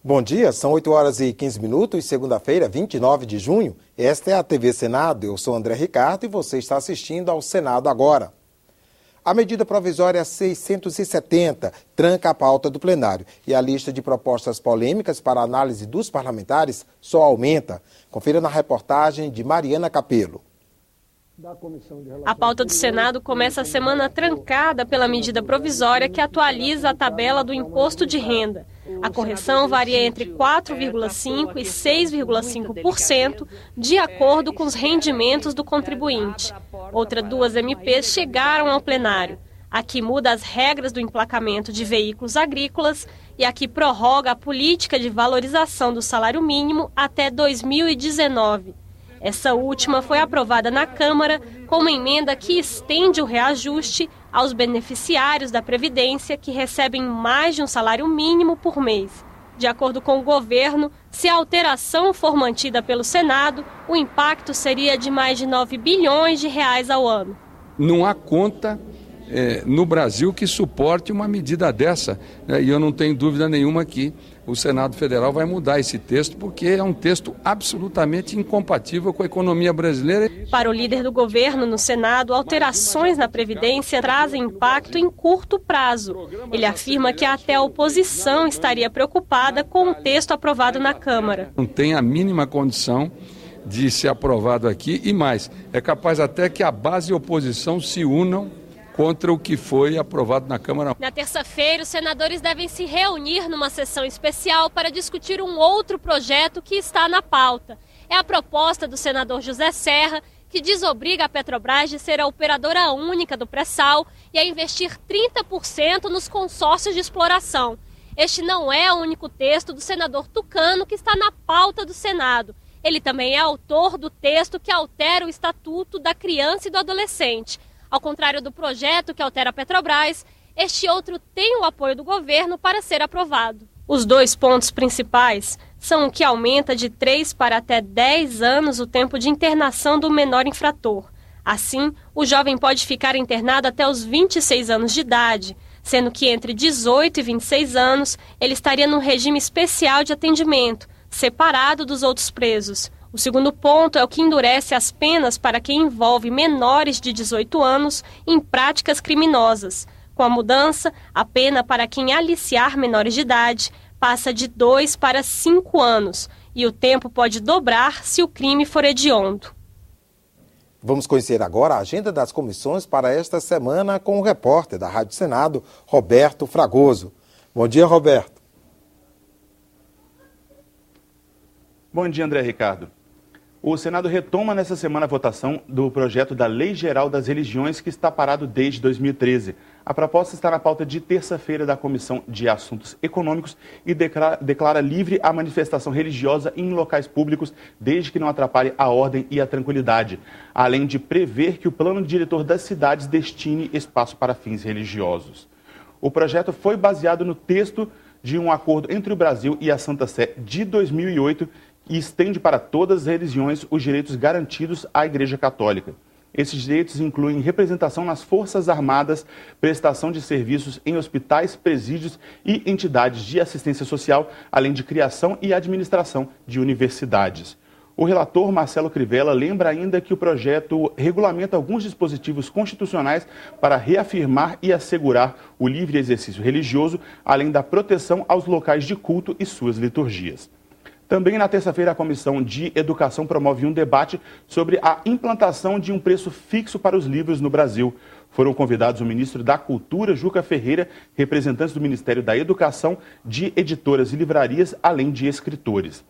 Bom dia, são 8 horas e 15 minutos, segunda-feira, 29 de junho. Esta é a TV Senado, eu sou André Ricardo e você está assistindo ao Senado Agora. A medida provisória 670 tranca a pauta do plenário e a lista de propostas polêmicas para análise dos parlamentares só aumenta. Confira na reportagem de Mariana Capello. A pauta do Senado começa a semana trancada pela medida provisória que atualiza a tabela do imposto de renda. A correção varia entre 4,5% e 6,5%, de acordo com os rendimentos do contribuinte. Outras duas MPs chegaram ao plenário. A que muda as regras do emplacamento de veículos agrícolas e a que prorroga a política de valorização do salário mínimo até 2019. Essa última foi aprovada na Câmara com uma emenda que estende o reajuste aos beneficiários da Previdência que recebem mais de um salário mínimo por mês. De acordo com o governo, se a alteração for mantida pelo Senado, o impacto seria de mais de 9 bilhões de reais ao ano. Não há conta no Brasil que suporte uma medida dessa, né? E eu não tenho dúvida nenhuma que o Senado Federal vai mudar esse texto, porque é um texto absolutamente incompatível com a economia brasileira. Para o líder do governo no Senado, alterações na Previdência trazem impacto em curto prazo. Ele afirma que até a oposição estaria preocupada com o texto aprovado na Câmara. Não tem a mínima condição de ser aprovado aqui e mais, é capaz até que a base e a oposição se unam contra o que foi aprovado na Câmara. Na terça-feira, os senadores devem se reunir numa sessão especial para discutir um outro projeto que está na pauta. É a proposta do senador José Serra, que desobriga a Petrobras de ser a operadora única do pré-sal e a investir 30% nos consórcios de exploração. Este não é o único texto do senador Tucano que está na pauta do Senado. Ele também é autor do texto que altera o Estatuto da Criança e do Adolescente. Ao contrário do projeto que altera a Petrobras, este outro tem o apoio do governo para ser aprovado. Os dois pontos principais são o que aumenta de 3 para até 10 anos o tempo de internação do menor infrator. Assim, o jovem pode ficar internado até os 26 anos de idade, sendo que entre 18 e 26 anos ele estaria num regime especial de atendimento, separado dos outros presos. O segundo ponto é o que endurece as penas para quem envolve menores de 18 anos em práticas criminosas. Com a mudança, a pena para quem aliciar menores de idade passa de 2 para 5 anos e o tempo pode dobrar se o crime for hediondo. Vamos conhecer agora a agenda das comissões para esta semana com o repórter da Rádio Senado, Roberto Fragoso. Bom dia, Roberto. Bom dia, André Ricardo. O Senado retoma nessa semana a votação do projeto da Lei Geral das Religiões, que está parado desde 2013. A proposta está na pauta de terça-feira da Comissão de Assuntos Econômicos e declara livre a manifestação religiosa em locais públicos, desde que não atrapalhe a ordem e a tranquilidade, além de prever que o plano diretor das cidades destine espaço para fins religiosos. O projeto foi baseado no texto de um acordo entre o Brasil e a Santa Sé de 2008, e estende para todas as religiões os direitos garantidos à Igreja Católica. Esses direitos incluem representação nas Forças Armadas, prestação de serviços em hospitais, presídios e entidades de assistência social, além de criação e administração de universidades. O relator Marcelo Crivella lembra ainda que o projeto regulamenta alguns dispositivos constitucionais para reafirmar e assegurar o livre exercício religioso, além da proteção aos locais de culto e suas liturgias. Também na terça-feira, a Comissão de Educação promove um debate sobre a implantação de um preço fixo para os livros no Brasil. Foram convidados o ministro da Cultura, Juca Ferreira, representantes do Ministério da Educação, de editoras e livrarias, além de escritores.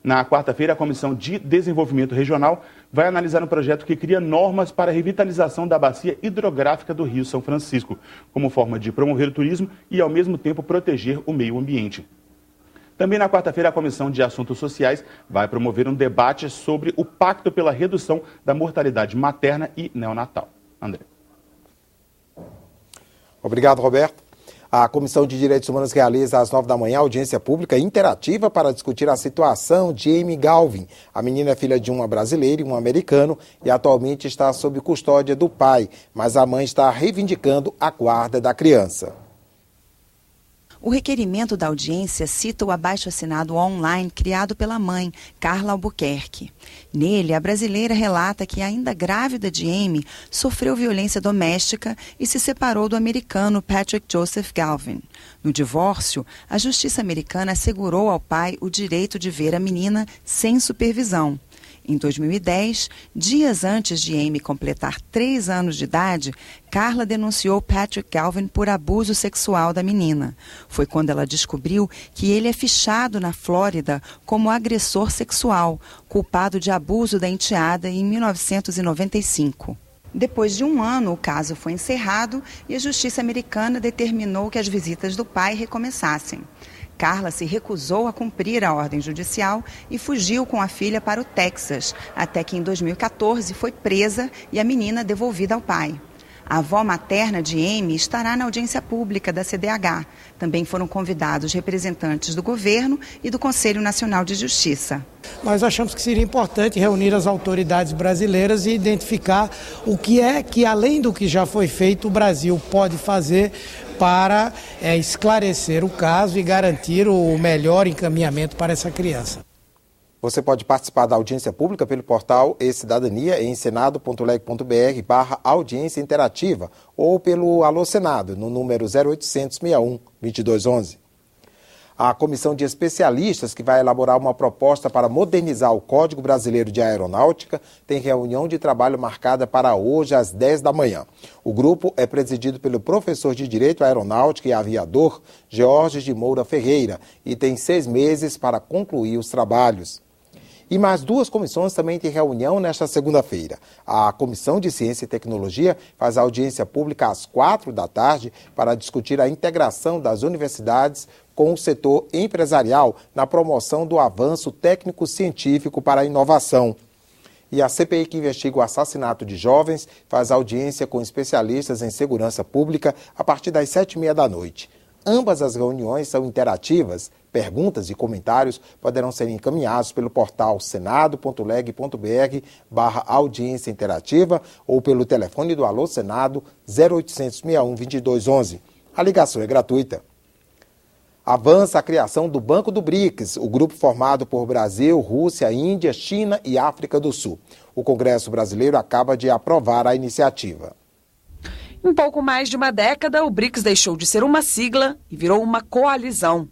Na quarta-feira, a Comissão de Desenvolvimento Regional vai analisar um projeto que cria normas para a revitalização da bacia hidrográfica do Rio São Francisco, como forma de promover o turismo e, ao mesmo tempo, proteger o meio ambiente. Também na quarta-feira, a Comissão de Assuntos Sociais vai promover um debate sobre o Pacto pela Redução da Mortalidade Materna e Neonatal. André. Obrigado, Roberto. A Comissão de Direitos Humanos realiza às 9 da manhã audiência pública interativa para discutir a situação de Amy Galvin. A menina é filha de uma brasileira e um americano e atualmente está sob custódia do pai, mas a mãe está reivindicando a guarda da criança. O requerimento da audiência cita o abaixo-assinado online criado pela mãe, Carla Albuquerque. Nele, a brasileira relata que, ainda grávida de Amy, sofreu violência doméstica e se separou do americano Patrick Joseph Galvin. No divórcio, a justiça americana assegurou ao pai o direito de ver a menina sem supervisão. Em 2010, dias antes de Amy completar 3 anos de idade, Carla denunciou Patrick Galvin por abuso sexual da menina. Foi quando ela descobriu que ele é fichado na Flórida como agressor sexual, culpado de abuso da enteada em 1995. Depois de 1 ano, o caso foi encerrado e a justiça americana determinou que as visitas do pai recomeçassem. Carla se recusou a cumprir a ordem judicial e fugiu com a filha para o Texas, até que em 2014 foi presa e a menina devolvida ao pai. A avó materna de Amy estará na audiência pública da CDH. Também foram convidados representantes do governo e do Conselho Nacional de Justiça. Nós achamos que seria importante reunir as autoridades brasileiras e identificar o que é que, além do que já foi feito, o Brasil pode fazer para esclarecer o caso e garantir o melhor encaminhamento para essa criança. Você pode participar da audiência pública pelo portal e-Cidadania em senado.leg.br/audiência interativa ou pelo Alô Senado, no número 0800 61 2211. A comissão de especialistas que vai elaborar uma proposta para modernizar o Código Brasileiro de Aeronáutica tem reunião de trabalho marcada para hoje às 10 da manhã. O grupo é presidido pelo professor de Direito Aeronáutico e Aviador, Georges de Moura Ferreira, e tem 6 meses para concluir os trabalhos. E mais 2 comissões também têm reunião nesta segunda-feira. A Comissão de Ciência e Tecnologia faz audiência pública às 4 da tarde para discutir a integração das universidades com o setor empresarial na promoção do avanço técnico-científico para a inovação. E a CPI que investiga o assassinato de jovens faz audiência com especialistas em segurança pública a partir das 7h30 da noite. Ambas as reuniões são interativas. Perguntas e comentários poderão ser encaminhados pelo portal senado.leg.br/audiência interativa ou pelo telefone do Alô Senado 0800 61 2211. A ligação é gratuita. Avança a criação do Banco do BRICS, o grupo formado por Brasil, Rússia, Índia, China e África do Sul. O Congresso brasileiro acaba de aprovar a iniciativa. Em pouco mais de uma década, o BRICS deixou de ser uma sigla e virou uma coalizão.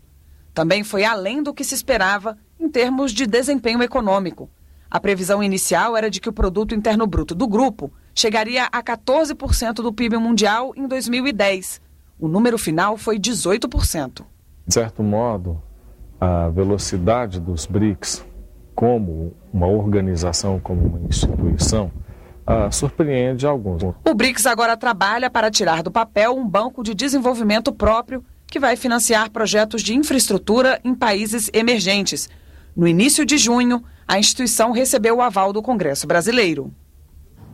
Também foi além do que se esperava em termos de desempenho econômico. A previsão inicial era de que o produto interno bruto do grupo chegaria a 14% do PIB mundial em 2010. O número final foi 18%. De certo modo, a velocidade dos BRICS, como uma organização, como uma instituição, surpreende alguns. O BRICS agora trabalha para tirar do papel um banco de desenvolvimento próprio que vai financiar projetos de infraestrutura em países emergentes. No início de junho, a instituição recebeu o aval do Congresso brasileiro.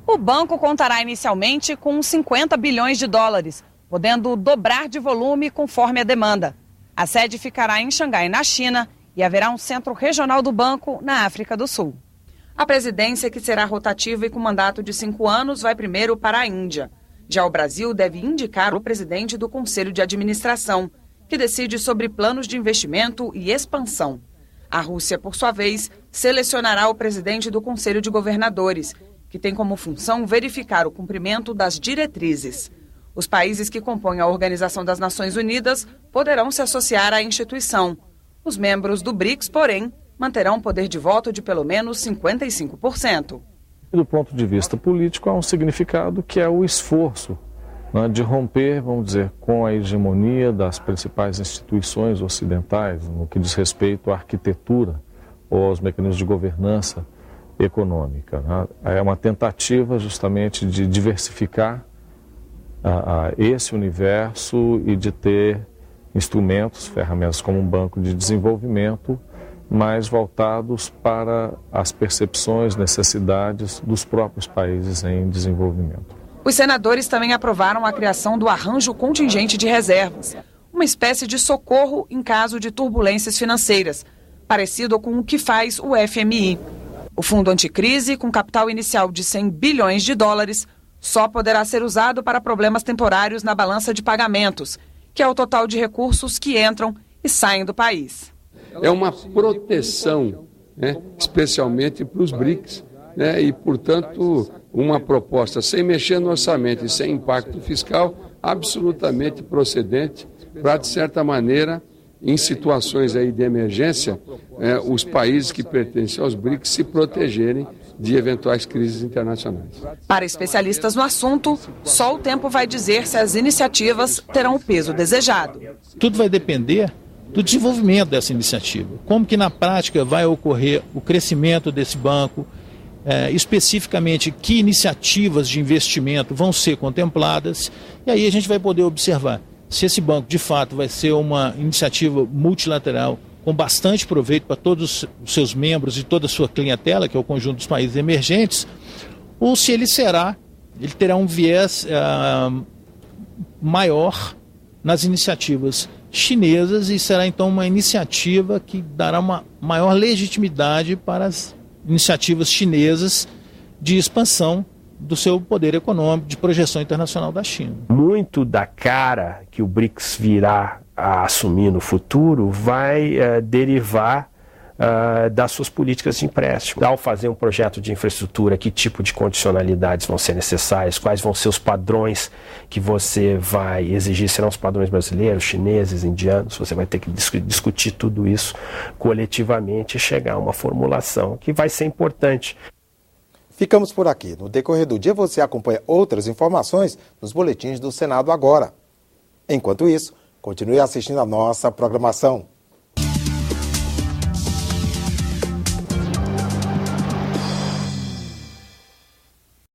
O banco contará inicialmente com 50 bilhões de dólares, podendo dobrar de volume conforme a demanda. A sede ficará em Xangai, na China, e haverá um centro regional do banco na África do Sul. A presidência, que será rotativa e com mandato de 5 anos, vai primeiro para a Índia. Já o Brasil deve indicar o presidente do Conselho de Administração, que decide sobre planos de investimento e expansão. A Rússia, por sua vez, selecionará o presidente do Conselho de Governadores, que tem como função verificar o cumprimento das diretrizes. Os países que compõem a Organização das Nações Unidas poderão se associar à instituição. Os membros do BRICS, porém, manterão poder de voto de pelo menos 55%. Do ponto de vista político, há um significado que é o esforço, né, de romper, vamos dizer, com a hegemonia das principais instituições ocidentais no que diz respeito à arquitetura ou aos mecanismos de governança econômica, né? É uma tentativa justamente de diversificar esse universo e de ter instrumentos, ferramentas como um banco de desenvolvimento mais voltados para as percepções, necessidades dos próprios países em desenvolvimento. Os senadores também aprovaram a criação do arranjo contingente de reservas, uma espécie de socorro em caso de turbulências financeiras, parecido com o que faz o FMI. O fundo anticrise, com capital inicial de 100 bilhões de dólares, só poderá ser usado para problemas temporários na balança de pagamentos, que é o total de recursos que entram e saem do país. É uma proteção, especialmente para os BRICS, e, portanto, uma proposta sem mexer no orçamento e sem impacto fiscal, absolutamente procedente para, de certa maneira, em situações aí de emergência, os países que pertencem aos BRICS se protegerem de eventuais crises internacionais. Para especialistas no assunto, só o tempo vai dizer se as iniciativas terão o peso desejado. Tudo vai depender do desenvolvimento dessa iniciativa. Como que na prática vai ocorrer o crescimento desse banco, especificamente que iniciativas de investimento vão ser contempladas, e aí a gente vai poder observar se esse banco de fato vai ser uma iniciativa multilateral com bastante proveito para todos os seus membros e toda a sua clientela, que é o conjunto dos países emergentes, ou se ele terá um viés maior nas iniciativas chinesas e será então uma iniciativa que dará uma maior legitimidade para as iniciativas chinesas de expansão do seu poder econômico, de projeção internacional da China. Muito da cara que o BRICS virá a assumir no futuro vai derivar das suas políticas de empréstimo. Ao fazer um projeto de infraestrutura, que tipo de condicionalidades vão ser necessárias, quais vão ser os padrões que você vai exigir, serão os padrões brasileiros, chineses, indianos, você vai ter que discutir tudo isso coletivamente e chegar a uma formulação que vai ser importante. Ficamos por aqui. No decorrer do dia você acompanha outras informações nos boletins do Senado Agora. Enquanto isso, continue assistindo a nossa programação.